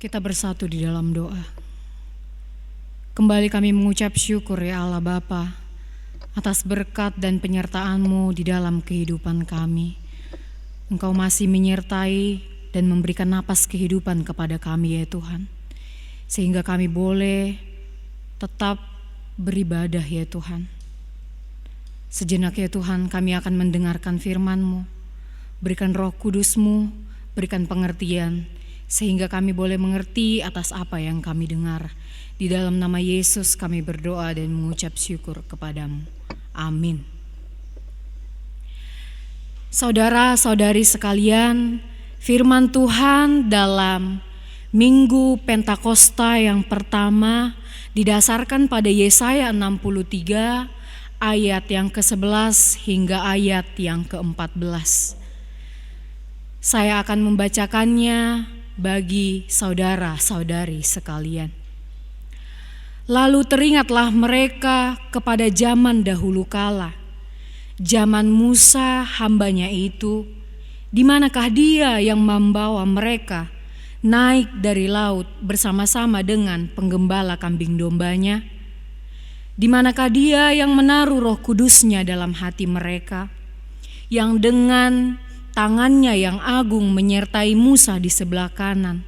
Kita bersatu di dalam doa. Kembali kami mengucap syukur ya Allah Bapa atas berkat dan penyertaan-Mu di dalam kehidupan kami. Engkau masih menyertai dan memberikan napas kehidupan kepada kami ya Tuhan. Sehingga kami boleh tetap beribadah ya Tuhan. Sejenak ya Tuhan kami akan mendengarkan firman-Mu. Berikan Roh Kudus-Mu, berikan pengertian, sehingga kami boleh mengerti atas apa yang kami dengar. Di dalam nama Yesus kami berdoa dan mengucap syukur kepadamu. Amin. Saudara-saudari sekalian, firman Tuhan dalam Minggu Pentakosta yang pertama didasarkan pada Yesaya 63 ayat yang ke-11 hingga ayat yang ke-14. Saya akan membacakannya bagi saudara-saudari sekalian. Lalu teringatlah mereka kepada zaman dahulu kala, zaman Musa hambanya itu, di manakah dia yang membawa mereka naik dari laut bersama-sama dengan penggembala kambing dombanya? Di manakah dia yang menaruh Roh Kudusnya dalam hati mereka, yang dengan tangannya yang agung menyertai Musa di sebelah kanan,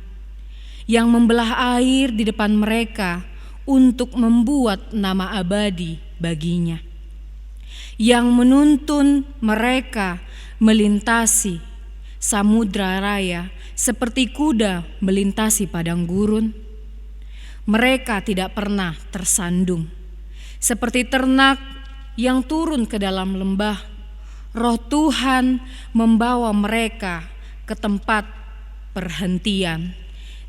yang membelah air di depan mereka untuk membuat nama abadi baginya, yang menuntun mereka melintasi samudra raya seperti kuda melintasi padang gurun. Mereka tidak pernah tersandung, seperti ternak yang turun ke dalam lembah. Roh Tuhan membawa mereka ke tempat perhentian.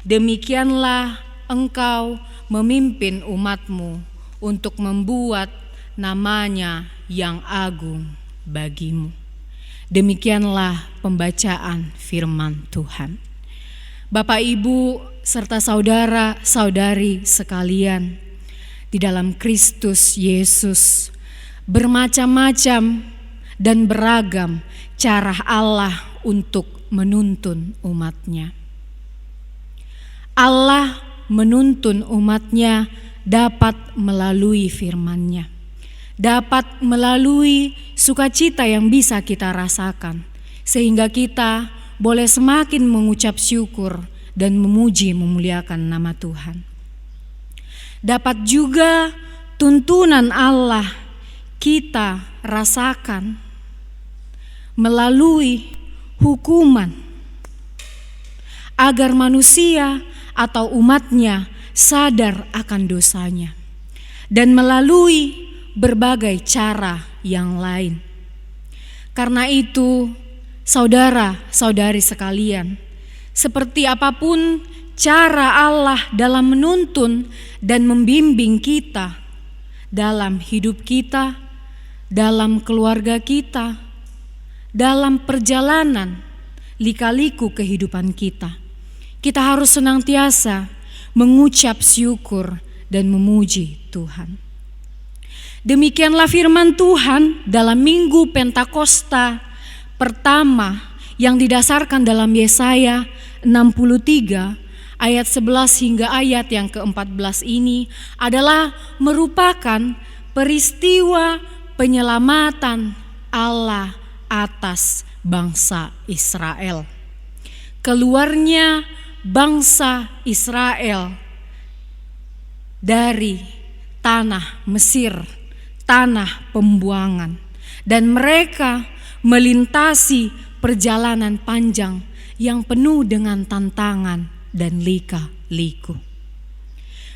Demikianlah engkau memimpin umat-Mu untuk membuat namanya yang agung bagimu. Demikianlah pembacaan firman Tuhan. Bapak, Ibu, serta saudara-saudari sekalian, di dalam Kristus Yesus bermacam-macam dan beragam cara Allah untuk menuntun umat-Nya. Allah menuntun umat-Nya dapat melalui firman-Nya, dapat melalui sukacita yang bisa kita rasakan, sehingga kita boleh semakin mengucap syukur dan memuji memuliakan nama Tuhan. Dapat juga tuntunan Allah kita rasakan melalui hukuman, agar manusia atau umat-Nya sadar akan dosanya, dan melalui berbagai cara yang lain. Karena itu, saudara-saudari sekalian, seperti apapun cara Allah dalam menuntun dan membimbing kita dalam hidup kita, dalam keluarga kita, dalam perjalanan lika-liku kehidupan kita, kita harus senantiasa mengucap syukur dan memuji Tuhan. Demikianlah firman Tuhan dalam Minggu Pentakosta pertama yang didasarkan dalam Yesaya 63 ayat 11 hingga ayat yang ke-14 ini adalah merupakan peristiwa penyelamatan Allah atas bangsa Israel. Keluarnya bangsa Israel dari tanah Mesir, tanah pembuangan, dan mereka melintasi perjalanan panjang yang penuh dengan tantangan dan lika-liku.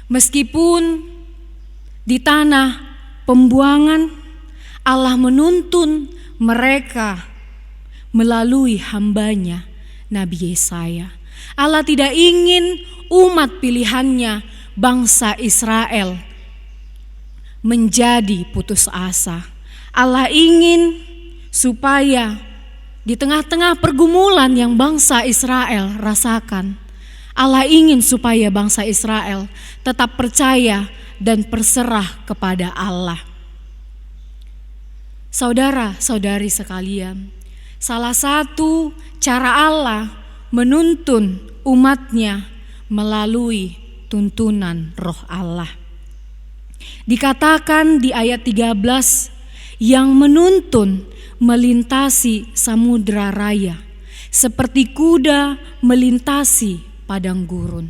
Meskipun di tanah pembuangan, Allah menuntun mereka melalui hamba-Nya Nabi Yesaya. Allah tidak ingin umat pilihannya bangsa Israel menjadi putus asa. Allah ingin supaya di tengah-tengah pergumulan yang bangsa Israel rasakan, Allah ingin supaya bangsa Israel tetap percaya dan berserah kepada Allah. Saudara-saudari sekalian, salah satu cara Allah menuntun umat-Nya melalui tuntunan Roh Allah. Dikatakan di ayat 13, yang menuntun melintasi samudra raya, seperti kuda melintasi padang gurun.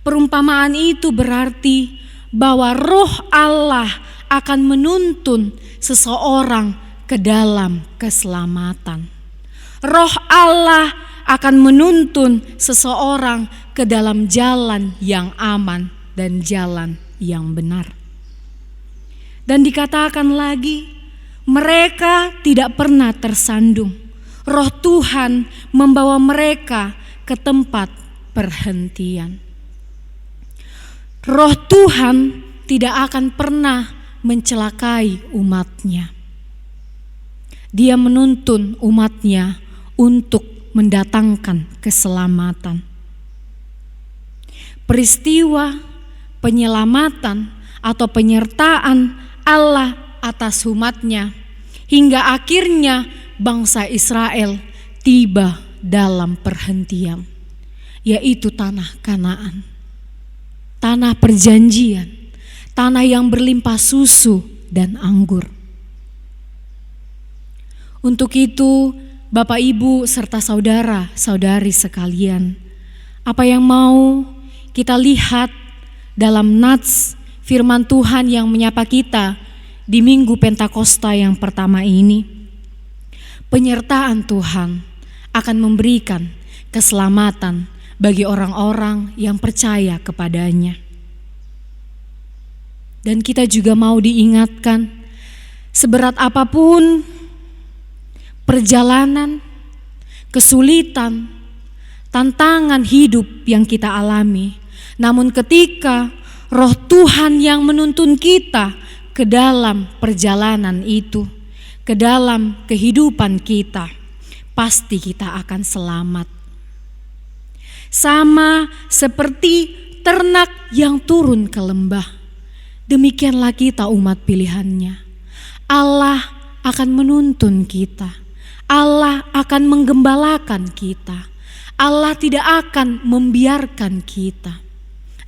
Perumpamaan itu berarti bahwa Roh Allah akan menuntun seseorang ke dalam keselamatan. Roh Allah akan menuntun seseorang ke dalam jalan yang aman dan jalan yang benar. Dan dikatakan lagi, mereka tidak pernah tersandung. Roh Tuhan membawa mereka ke tempat perhentian. Roh Tuhan tidak akan pernah mencelakai umatnya. Dia menuntun umatnya untuk mendatangkan keselamatan. Peristiwa penyelamatan atau penyertaan Allah atas umatnya hingga akhirnya bangsa Israel tiba dalam perhentian, yaitu tanah Kanaan, tanah perjanjian, tanah yang berlimpah susu dan anggur. Untuk itu, Bapak, Ibu, serta saudara-saudari sekalian, apa yang mau kita lihat dalam nats firman Tuhan yang menyapa kita di Minggu Pentakosta yang pertama ini, penyertaan Tuhan akan memberikan keselamatan bagi orang-orang yang percaya kepadanya. Dan kita juga mau diingatkan, seberat apapun perjalanan, kesulitan, tantangan hidup yang kita alami, namun ketika Roh Tuhan yang menuntun kita ke dalam perjalanan itu, ke dalam kehidupan kita, pasti kita akan selamat. Sama seperti ternak yang turun ke lembah, demikianlah kita umat pilihannya. Allah akan menuntun kita. Allah akan menggembalakan kita. Allah tidak akan membiarkan kita.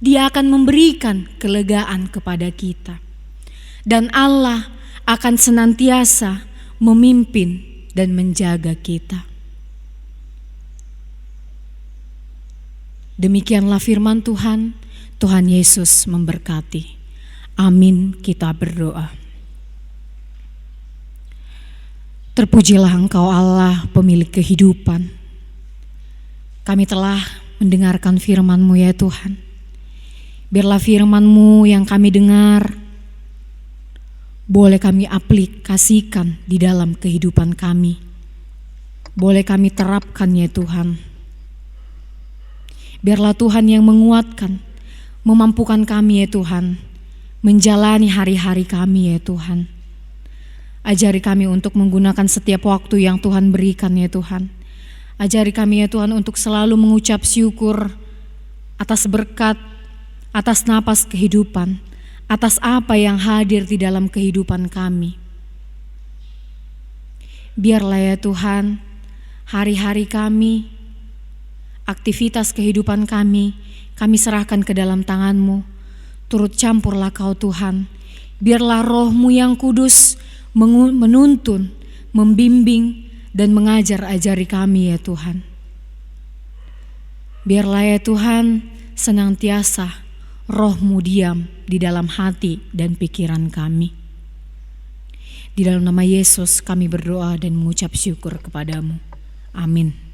Dia akan memberikan kelegaan kepada kita. Dan Allah akan senantiasa memimpin dan menjaga kita. Demikianlah firman Tuhan. Tuhan Yesus memberkati. Amin, kita berdoa. Terpujilah Engkau Allah, pemilik kehidupan. Kami telah mendengarkan firman-Mu ya Tuhan. Biarlah firman-Mu yang kami dengar boleh kami aplikasikan di dalam kehidupan kami. Boleh kami terapkan ya Tuhan. Biarlah Tuhan yang menguatkan, memampukan kami ya Tuhan, menjalani hari-hari kami ya Tuhan. Ajari kami untuk menggunakan setiap waktu yang Tuhan berikan ya Tuhan. Ajari kami ya Tuhan untuk selalu mengucap syukur atas berkat, atas napas kehidupan, atas apa yang hadir di dalam kehidupan kami. Biarlah ya Tuhan, hari-hari kami, aktivitas kehidupan kami serahkan ke dalam tangan-Mu. Turut campurlah Kau Tuhan. Biarlah Roh-Mu yang kudus menuntun, membimbing, dan mengajar-ajari kami ya Tuhan. Biarlah ya Tuhan, senantiasa Roh-Mu diam di dalam hati dan pikiran kami. Di dalam nama Yesus kami berdoa dan mengucap syukur kepada-Mu. Amin.